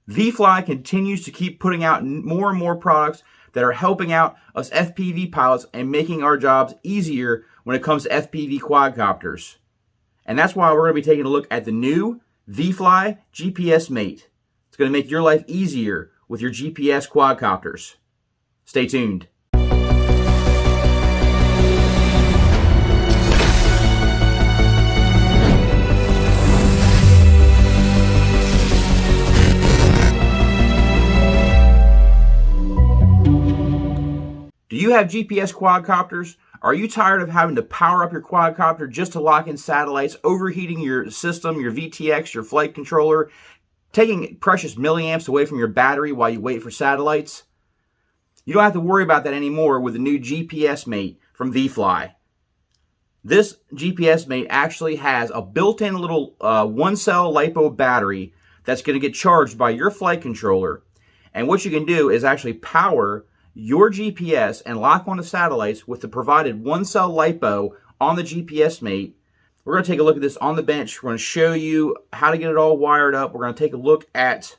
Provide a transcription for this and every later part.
Vifly continues to keep putting out more and more products that are helping out us FPV pilots and making our jobs easier when it comes to FPV quadcopters. And that's why we're going to be taking a look at the new Vifly GPSMate. It's going to make your life easier with your GPS quadcopters. Stay tuned. Do you have GPS quadcopters? Are you tired of having to power up your quadcopter just to lock in satellites, overheating your system, your VTX, your flight controller, taking precious milliamps away from your battery while you wait for satellites? You don't have to worry about that anymore with the new GPSMate from Vifly. This GPSMate actually has a built-in little one-cell LiPo battery that's going to get charged by your flight controller. And what you can do is actually power your GPS and lock onto satellites with the provided one-cell LiPo on the GPSMate. We're going to take a look at this on the bench. We're going to show you how to get it all wired up. We're going to take a look at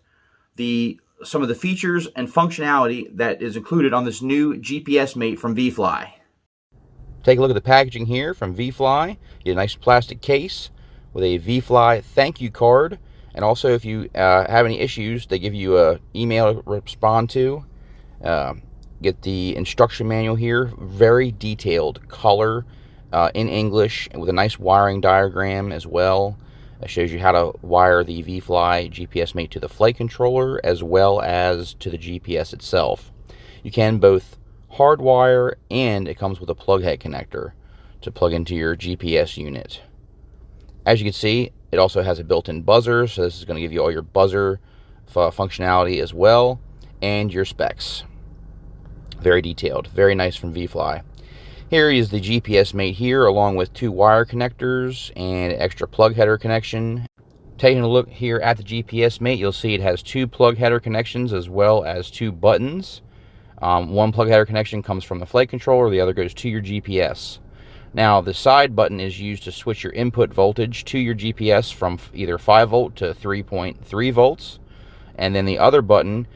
some of the features and functionality that is included on this new GPSMate from Vifly. Take a look at the packaging here from Vifly. You get a nice plastic case with a Vifly thank you card. And also, if you have any issues, they give you an email to respond to. Get the instruction manual here, very detailed, color in English, and with a nice wiring diagram as well. It shows you how to wire the Vifly GPSMate to the flight controller as well as to the GPS itself. You can both hardwire, and it comes with a plug head connector to plug into your GPS unit. As you can see, it also has a built-in buzzer, so this is going to give you all your buzzer functionality as well, and your specs. Very detailed, very nice from Vifly. Here is the GPSMate here, along with 2 wire connectors and an extra plug header connection. Taking a look here at the GPSMate, you'll see it has 2 plug header connections as well as 2 buttons. One plug header connection comes from the flight controller, the other goes to your GPS. Now, the side button is used to switch your input voltage to your GPS from either 5 volt to 3.3 volts. And then the other button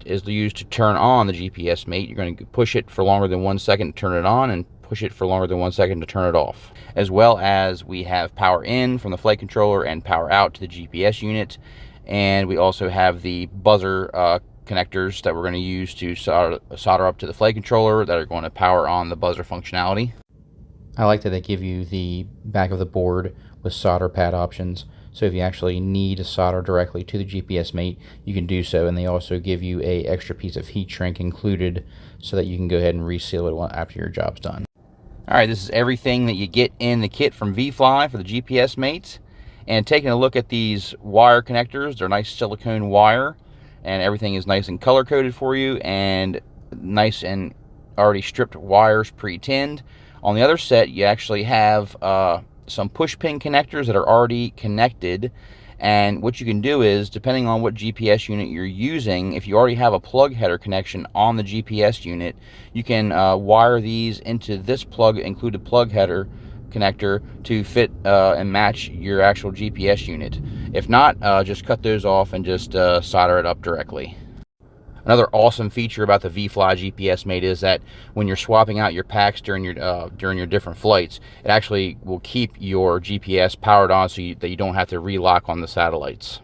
is used to turn on the GPSMate. You're going to push it for longer than 1 second to turn it on, and push it for longer than 1 second to turn it off. As well as we have power in from the flight controller and power out to the GPS unit. And we also have the buzzer connectors that we're going to use to solder up to the flight controller that are going to power on the buzzer functionality. I like that they give you the back of the board with solder pad options. So if you actually need to solder directly to the GPSMate, you can do so. And they also give you an extra piece of heat shrink included so that you can go ahead and reseal it after your job's done. Alright, this is everything that you get in the kit from Vifly for the GPSMate. And taking a look at these wire connectors, they're nice silicone wire. And everything is nice and color-coded for you. And nice and already stripped wires pre-tinned. On the other set, you actually have some push pin connectors that are already connected, and what you can do is, depending on what GPS unit you're using, if you already have a plug header connection on the GPS unit, you can wire these into this included plug header connector to fit and match your actual GPS unit. If not, just cut those off and just solder it up directly. Another awesome feature about the Vifly GPSMate is that when you're swapping out your packs during your different flights, it actually will keep your GPS powered on so that you don't have to relock on the satellites.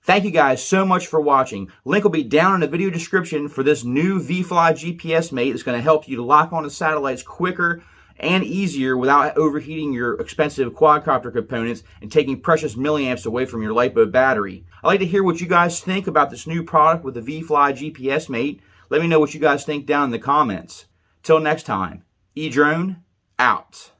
Thank you guys so much for watching. Link will be down in the video description for this new Vifly GPSMate. It's going to help you to lock onto satellites quicker and easier without overheating your expensive quadcopter components and taking precious milliamps away from your LiPo battery. I'd like to hear what you guys think about this new product with the Vifly GPSMate. Let me know what you guys think down in the comments. Till next time, eDrone out.